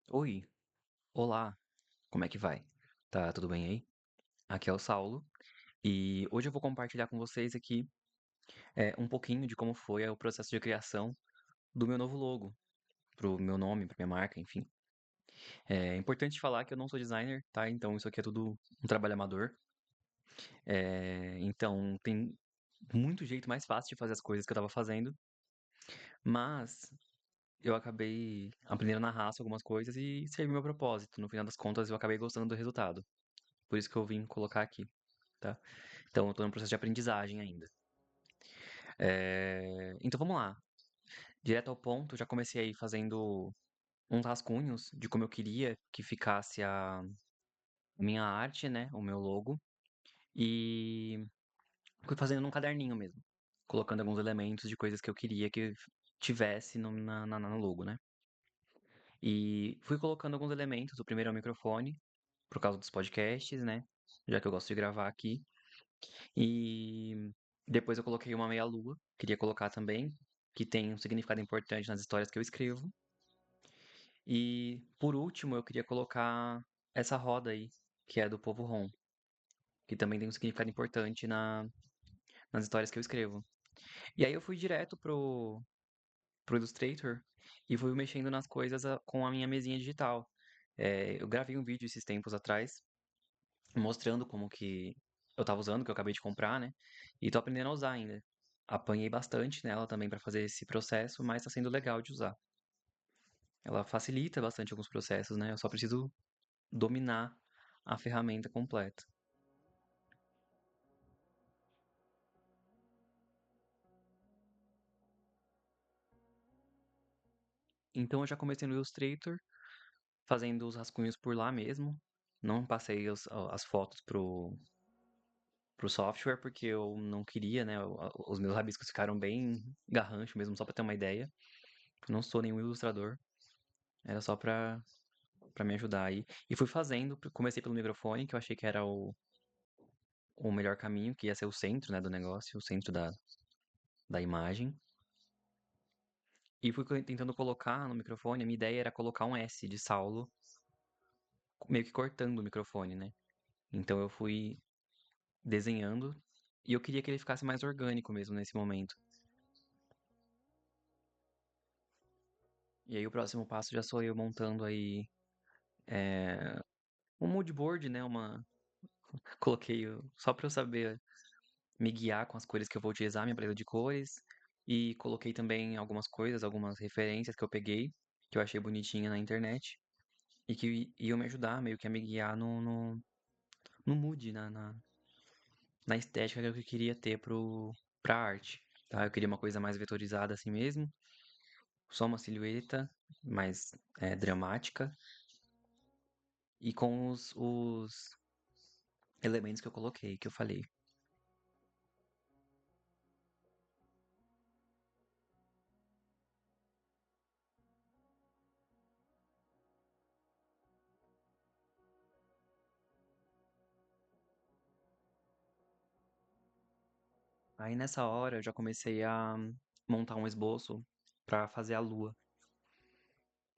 Oi, olá, como é que vai? Tá tudo bem aí? Aqui é o Saulo e hoje eu vou compartilhar com vocês aqui um pouquinho de como foi o processo de criação do meu novo logo, pro meu nome, pra minha marca, enfim. É importante falar que eu não sou designer, tá? Então isso aqui é tudo um trabalho amador. Então tem muito jeito mais fácil de fazer as coisas que eu tava fazendo, mas eu acabei aprendendo na raça algumas coisas e serviu meu propósito. No final das contas, eu acabei gostando do resultado. Por isso que eu vim colocar aqui, tá? Então, eu tô no processo de aprendizagem ainda. Então, vamos lá. Direto ao ponto, já comecei aí fazendo uns rascunhos de como eu queria que ficasse a minha arte, né? O meu logo. E fui fazendo num caderninho mesmo. Colocando alguns elementos de coisas que eu queria que tivesse no logo, né? E fui colocando alguns elementos. O primeiro é o microfone, por causa dos podcasts, né? Já que eu gosto de gravar aqui. E depois eu coloquei uma meia-lua, queria colocar também, que tem um significado importante nas histórias que eu escrevo. E por último, eu queria colocar essa roda aí, que é do povo Rom, que também tem um significado importante nas histórias que eu escrevo. E aí eu fui direto pro Illustrator e fui mexendo nas coisas com a minha mesinha digital. Eu gravei um vídeo esses tempos atrás, mostrando como que eu tava usando, que eu acabei de comprar, né? E tô aprendendo a usar ainda. Apanhei bastante nela também para fazer esse processo, mas tá sendo legal de usar. Ela facilita bastante alguns processos, né? Eu só preciso dominar a ferramenta completa. Então eu já comecei no Illustrator, fazendo os rascunhos por lá mesmo. Não passei as fotos pro software porque eu não queria, né? Os meus rabiscos ficaram bem garrancho mesmo, só pra ter uma ideia. Não sou nenhum ilustrador, era só pra me ajudar aí. E fui fazendo, comecei pelo microfone, que eu achei que era o melhor caminho, que ia ser o centro, né, do negócio, o centro da imagem. E fui tentando colocar no microfone, a minha ideia era colocar um S de Saulo, meio que cortando o microfone, né? Então eu fui desenhando e eu queria que ele ficasse mais orgânico mesmo nesse momento. E aí o próximo passo já sou eu montando aí um mood board, né? Coloquei só pra eu saber me guiar com as cores que eu vou utilizar, minha paleta de cores. E coloquei também algumas coisas, algumas referências que eu peguei, que eu achei bonitinha na internet. E que iam me ajudar meio que a me guiar no mood, na estética que eu queria ter pra arte. Tá? Eu queria uma coisa mais vetorizada assim mesmo. Só uma silhueta mais dramática. E com os elementos que eu coloquei, que eu falei. Aí nessa hora eu já comecei a montar um esboço pra fazer a lua.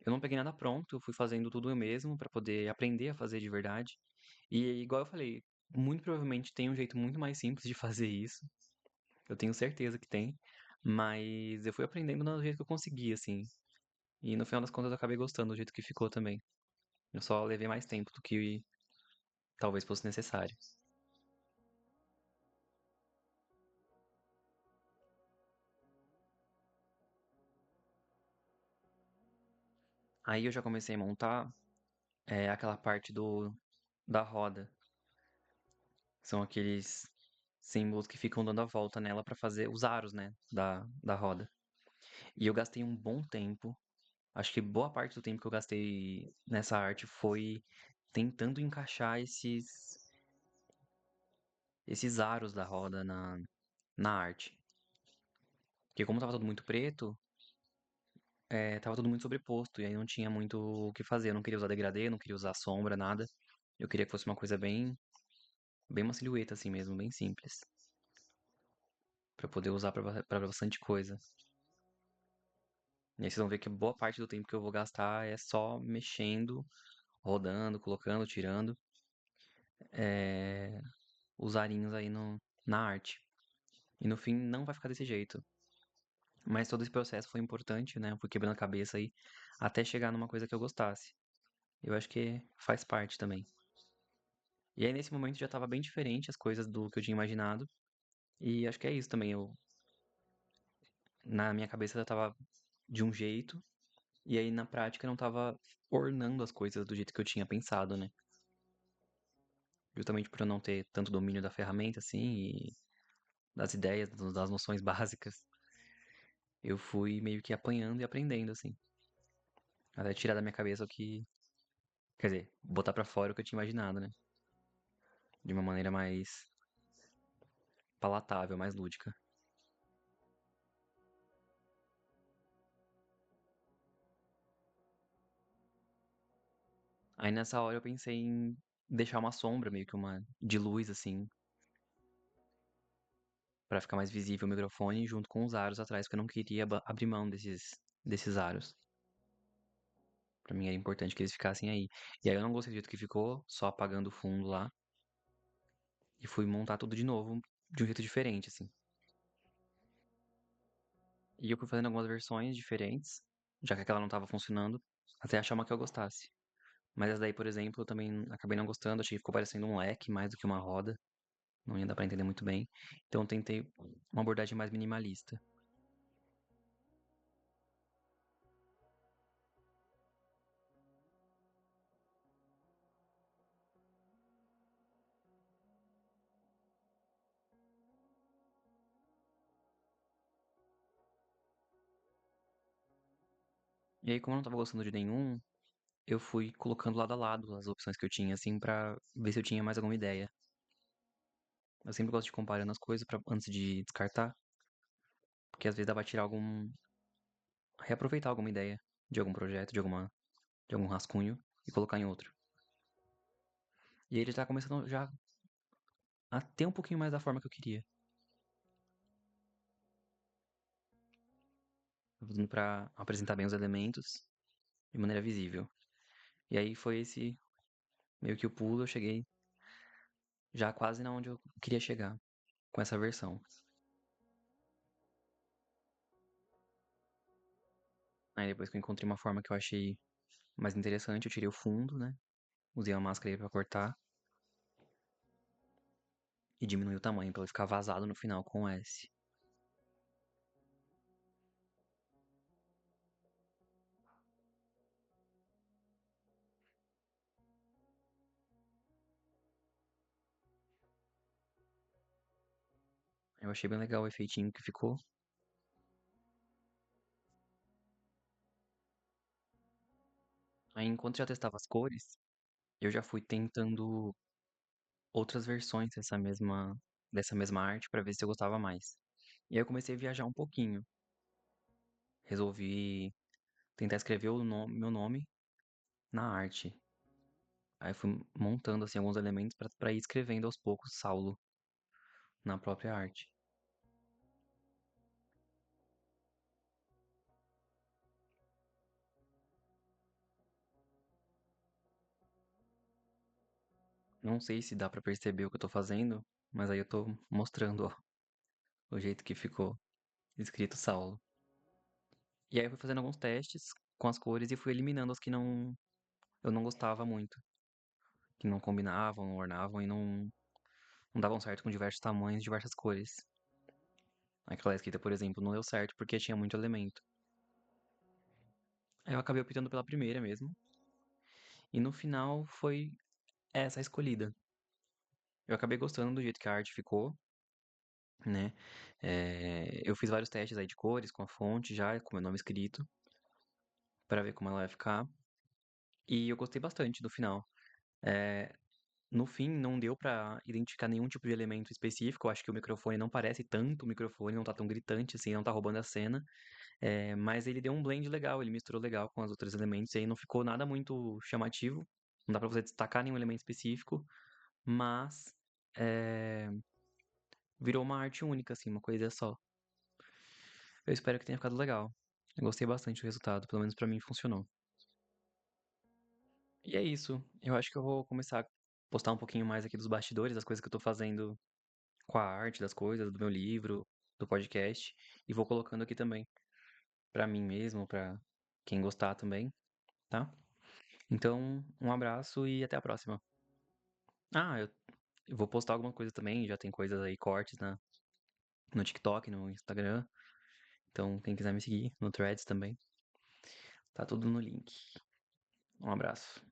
Eu não peguei nada pronto, eu fui fazendo tudo eu mesmo pra poder aprender a fazer de verdade. E igual eu falei, muito provavelmente tem um jeito muito mais simples de fazer isso. Eu tenho certeza que tem, mas eu fui aprendendo do jeito que eu consegui, assim. E no final das contas eu acabei gostando do jeito que ficou também. Eu só levei mais tempo do que talvez fosse necessário. Aí eu já comecei a montar aquela parte da roda. São aqueles símbolos que ficam dando a volta nela pra fazer os aros, né, da roda. E eu gastei um bom tempo. Acho que boa parte do tempo que eu gastei nessa arte foi tentando encaixar esses aros da roda na arte. Porque como tava tudo muito preto, tava tudo muito sobreposto, e aí não tinha muito o que fazer. Eu não queria usar degradê, não queria usar sombra, nada. Eu queria que fosse uma coisa bem uma silhueta assim mesmo, bem simples. Pra poder usar pra bastante coisa. E aí vocês vão ver que boa parte do tempo que eu vou gastar é só mexendo, rodando, colocando, tirando é, os arinhos aí na arte. E no fim não vai ficar desse jeito. Mas todo esse processo foi importante, né? Eu fui quebrando a cabeça aí até chegar numa coisa que eu gostasse. Eu acho que faz parte também. E aí nesse momento já tava bem diferente as coisas do que eu tinha imaginado. E acho que é isso também. Na minha cabeça já tava de um jeito, e aí na prática não tava ornando as coisas do jeito que eu tinha pensado, né? Justamente por eu não ter tanto domínio da ferramenta, assim, e das ideias, das noções básicas, eu fui meio que apanhando e aprendendo, assim. Até tirar da minha cabeça o que. Quer dizer, botar pra fora o que eu tinha imaginado, né? De uma maneira mais palatável, mais lúdica. Aí nessa hora eu pensei em deixar uma sombra, meio que uma de luz, assim, pra ficar mais visível o microfone junto com os aros atrás, porque eu não queria abrir mão desses aros. Pra mim era importante que eles ficassem aí. E aí eu não gostei do jeito que ficou, só apagando o fundo lá. E fui montar tudo de novo, de um jeito diferente, assim. E eu fui fazendo algumas versões diferentes, já que aquela não tava funcionando, até achar uma que eu gostasse. Mas essa daí, por exemplo, eu também acabei não gostando, achei que ficou parecendo um leque mais do que uma roda. Não ia dar pra entender muito bem. Então eu tentei uma abordagem mais minimalista. E aí, como eu não tava gostando de nenhum, eu fui colocando lado a lado as opções que eu tinha, assim, pra ver se eu tinha mais alguma ideia. Eu sempre gosto de comparando as coisas antes de descartar, porque às vezes dá pra tirar reaproveitar alguma ideia de algum projeto, de algum rascunho e colocar em outro. E aí ele tá começando já a ter um pouquinho mais da forma que eu queria. Fazendo pra apresentar bem os elementos de maneira visível. E aí foi esse meio que o pulo, eu cheguei já quase na onde eu queria chegar com essa versão. Aí depois que eu encontrei uma forma que eu achei mais interessante, eu tirei o fundo, né? Usei a máscara aí pra cortar e diminui o tamanho pra ele ficar vazado no final com o S. Eu achei bem legal o efeitinho que ficou. Aí enquanto já testava as cores, eu já fui tentando outras versões dessa mesma arte pra ver se eu gostava mais. E aí eu comecei a viajar um pouquinho. Resolvi tentar escrever meu nome na arte. Aí fui montando assim alguns elementos pra ir escrevendo aos poucos Saulo na própria arte. Não sei se dá pra perceber o que eu tô fazendo, mas aí eu tô mostrando, ó, o jeito que ficou escrito Saulo. E aí eu fui fazendo alguns testes com as cores e fui eliminando as que eu não gostava muito, que não combinavam, não ornavam e não davam certo com diversos tamanhos, diversas cores. Aquela escrita, por exemplo, não deu certo porque tinha muito elemento. Aí eu acabei optando pela primeira mesmo, e no final foi essa a escolhida. Eu acabei gostando do jeito que a arte ficou, né? Eu fiz vários testes aí de cores com a fonte já, com o meu nome escrito, pra ver como ela vai ficar. E eu gostei bastante do final. É, no fim, não deu pra identificar nenhum tipo de elemento específico. Eu acho que o microfone não parece tanto o microfone, não tá tão gritante assim, não tá roubando a cena. Mas ele deu um blend legal, ele misturou legal com os outros elementos e aí não ficou nada muito chamativo. Não dá pra você destacar nenhum elemento específico, mas é, virou uma arte única, assim, uma coisa só. Eu espero que tenha ficado legal. Eu gostei bastante do resultado, pelo menos pra mim funcionou. E é isso. Eu acho que eu vou começar a postar um pouquinho mais aqui dos bastidores, das coisas que eu tô fazendo com a arte das coisas, do meu livro, do podcast, e vou colocando aqui também, pra mim mesmo, pra quem gostar também, tá? Então, um abraço e até a próxima. Ah, eu vou postar alguma coisa também, já tem coisas aí, cortes no TikTok, no Instagram. Então, quem quiser me seguir, no Threads também, tá tudo no link. Um abraço.